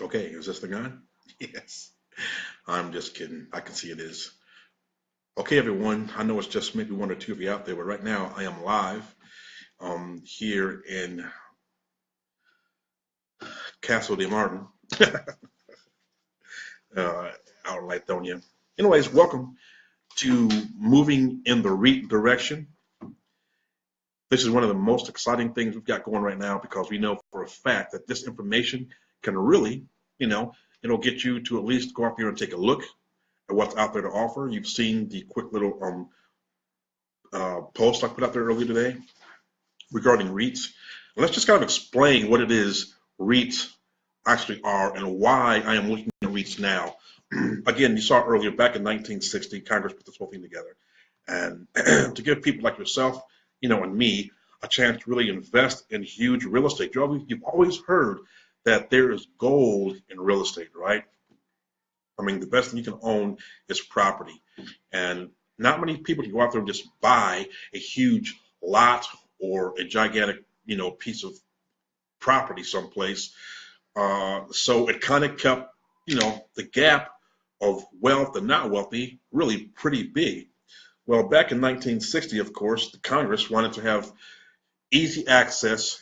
Okay, is this thing on? Yes. I'm just kidding. I can see it is. Okay, everyone. I know it's just maybe one or two of you out there, but right now I am live here in Castle de Martin, out in Lithonia. Anyways, welcome to moving in the REIT direction. This is one of the most exciting things we've got going right now because we know for a fact that this information can really, it'll get you to at least go out there and take a look at what's out there to offer. You've seen the quick little post I put out there earlier today regarding REITs. Let's just kind of explain what it is REITs actually are and why I am looking at REITs now. Again, you saw earlier back in 1960, Congress put this whole thing together. And to give people like yourself, and me, a chance to really invest in huge real estate. You've always heard that there is gold in real estate, right? I mean, the best thing you can own is property. And not many people can go out there and just buy a huge lot or a gigantic, piece of property someplace. So it kind of kept, the gap of wealth and not wealthy really pretty big. Well, back in 1960, of course, the Congress wanted to have easy access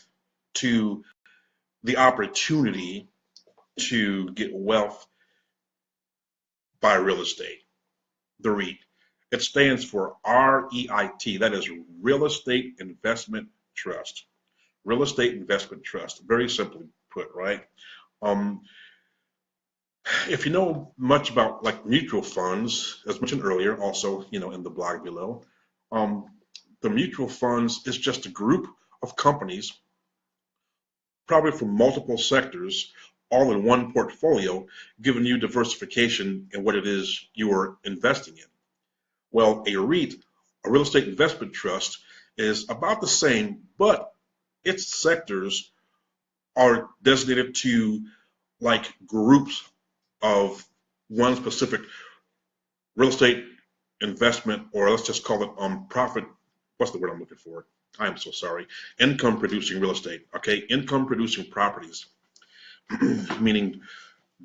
to the opportunity to get wealth by real estate, the REIT. It stands for REIT, that is Real Estate Investment Trust. Real Estate Investment Trust, very simply put, right? If you know much about like mutual funds, as mentioned earlier, also, in the blog below, the mutual funds is just a group of companies, probably from multiple sectors, all in one portfolio, giving you diversification in what it is you are investing in. Well, a REIT, a real estate investment trust, is about the same, but its sectors are designated to like groups of one specific real estate investment, or let's just call it profit. What's the word I'm looking for? I am so sorry. Income producing real estate. Okay, income producing properties, meaning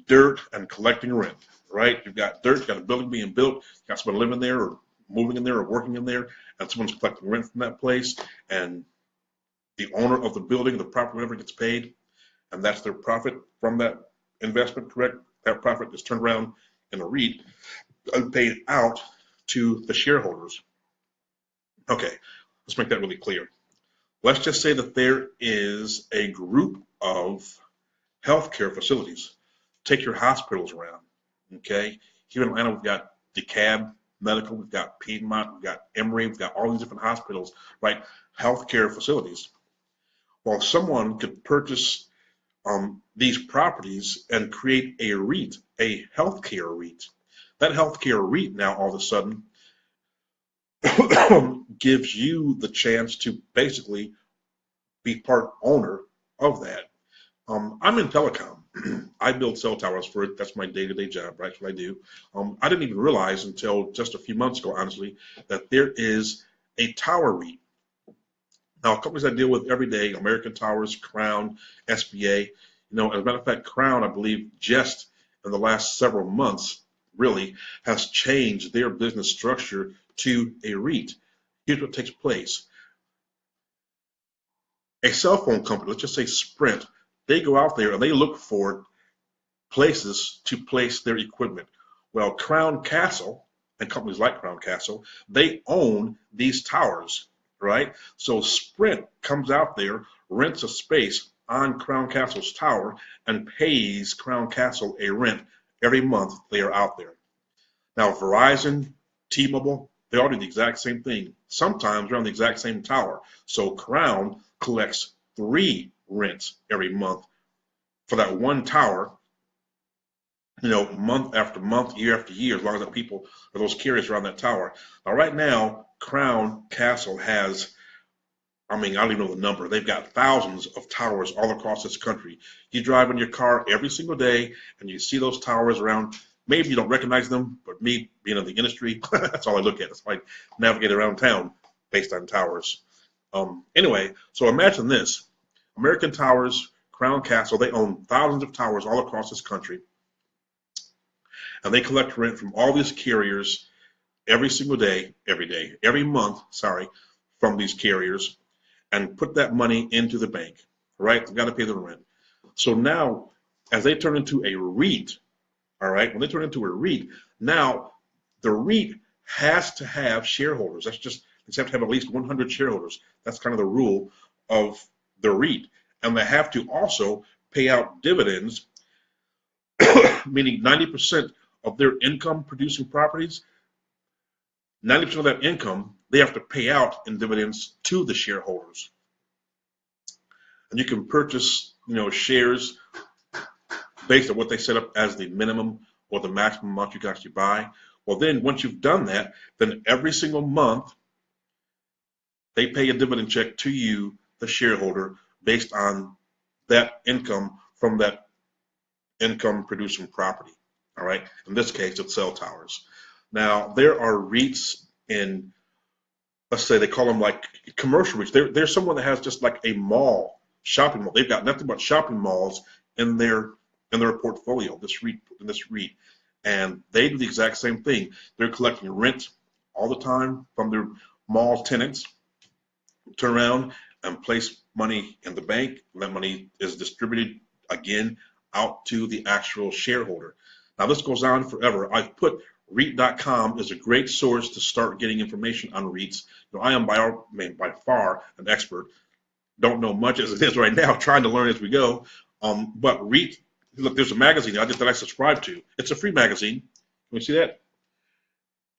dirt and collecting rent. Right? You've got dirt, you've got a building being built, you've got someone living there or moving in there or working in there, and someone's collecting rent from that place, and the owner of the building, the property owner gets paid, and that's their profit from that investment, correct? That profit is turned around in a REIT and paid out to the shareholders. Okay, let's make that really clear. Let's just say that there is a group of healthcare facilities. Take your hospitals around, okay? Here in Atlanta, we've got DeKalb Medical, we've got Piedmont, we've got Emory, we've got all these different hospitals, right? Healthcare facilities. Well, someone could purchase these properties and create a REIT, a healthcare REIT. That healthcare REIT now all of a sudden gives you the chance to basically be part owner of that. I'm in telecom. I build cell towers for it. That's my day-to-day job, right? That's what I do. I didn't even realize until just a few months ago, honestly, that there is a tower REIT. Now, companies I deal with every day, American Towers, Crown, SBA, as a matter of fact, Crown, I believe, just in the last several months, really, has changed their business structure to a REIT. Here's what takes place. A cell phone company, let's just say Sprint, they go out there and they look for places to place their equipment. Well, Crown Castle and companies like Crown Castle, they own these towers, right? So Sprint comes out there, rents a space on Crown Castle's tower, and pays Crown Castle a rent every month they are out there. Now, Verizon, T-Mobile, they all do the exact same thing. Sometimes they're on the exact same tower. So Crown collects 3 rents every month for that one tower, month after month, year after year, as long as the people or those carriers around that tower. Now, right now, Crown Castle has, I don't even know the number. They've got thousands of towers all across this country. You drive in your car every single day and you see those towers around. Maybe you don't recognize them, but me being in the industry, that's all I look at. That's why I navigate around town based on towers. Anyway, so imagine this. American Towers, Crown Castle, they own thousands of towers all across this country, and they collect rent from all these carriers every single day, every month, sorry, from these carriers, and put that money into the bank, right? They've got to pay the rent. So now, as they turn into a REIT, all right, when they turn into a REIT, now the REIT has to have shareholders. They have to have at least 100 shareholders. That's kind of the rule of the REIT. And they have to also pay out dividends, meaning 90% of their income producing properties, 90% of that income, they have to pay out in dividends to the shareholders. And you can purchase, shares based on what they set up as the minimum or the maximum amount you can actually buy. Well, then once you've done that, then every single month they pay a dividend check to you, the shareholder, based on that income from that income producing property. All right. In this case, it's cell towers. Now, there are REITs in, let's say they call them like commercial REITs. There's someone that has just like a mall, shopping mall. They've got nothing but shopping malls in their portfolio, this REIT. And they do the exact same thing. They're collecting rent all the time from their mall tenants, turn around and place money in the bank. And that money is distributed again out to the actual shareholder. Now, this goes on forever. I've put REIT.com is a great source to start getting information on REITs. I am by far an expert. Don't know much as it is right now, trying to learn as we go. But REIT, look, there's a magazine that I subscribe to. It's a free magazine. Can you see that?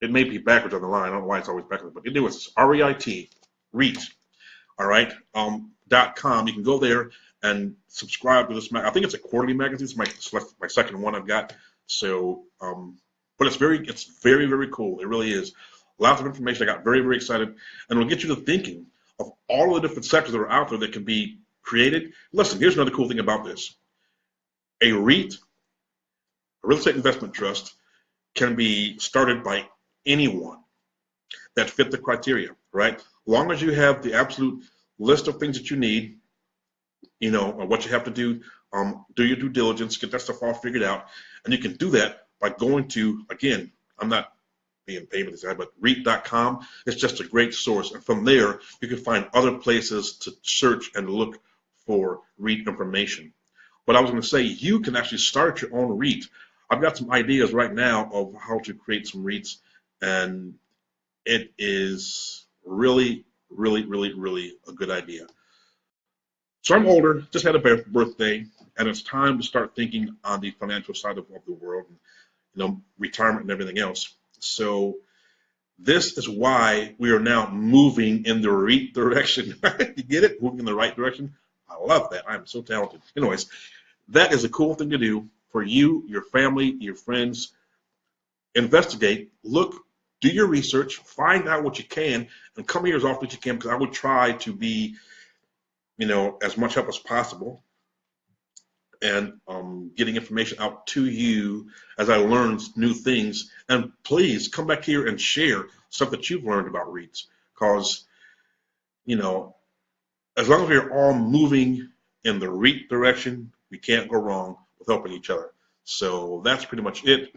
It may be backwards on the line. I don't know why it's always backwards, but it is REIT, REIT. All right. .com. You can go there and subscribe to this. I think it's a quarterly magazine. It's my second one I've got. So, but it's very, very cool. It really is. Lots of information. I got very, very excited, and it'll get you to thinking of all the different sectors that are out there that can be created. Listen, here's another cool thing about this. A REIT, a real estate investment trust, can be started by anyone that fit the criteria, right? As long as you have the absolute list of things that you need, what you have to do, do your due diligence, get that stuff all figured out, and you can do that by going to, again, I'm not being paid by this guy, but REIT.com is just a great source. And from there, you can find other places to search and look for REIT information. But I was going to say, you can actually start your own REIT. I've got some ideas right now of how to create some REITs, and it is really, really, really, really a good idea. So I'm older, just had a birthday, and it's time to start thinking on the financial side of the world, retirement and everything else. So this is why we are now moving in the REIT direction. You get it? Moving in the right direction. I love that. I'm so talented. Anyways, that is a cool thing to do for you, your family, your friends. Investigate, look, do your research, find out what you can, and come here as often as you can, because I would try to be, as much help as possible, and getting information out to you as I learn new things. And please come back here and share stuff that you've learned about REITs, because, as long as we're all moving in the REIT direction, we can't go wrong with helping each other. So that's pretty much it.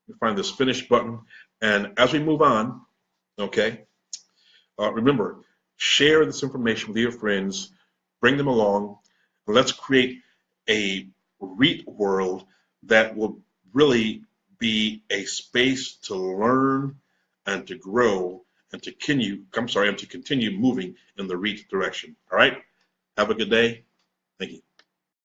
We find this finish button, and as we move on, okay, remember, share this information with your friends, bring them along, and let's create a REIT world that will really be a space to learn and to grow and to continue moving in the REIT direction. All right? Have a good day. Thank you.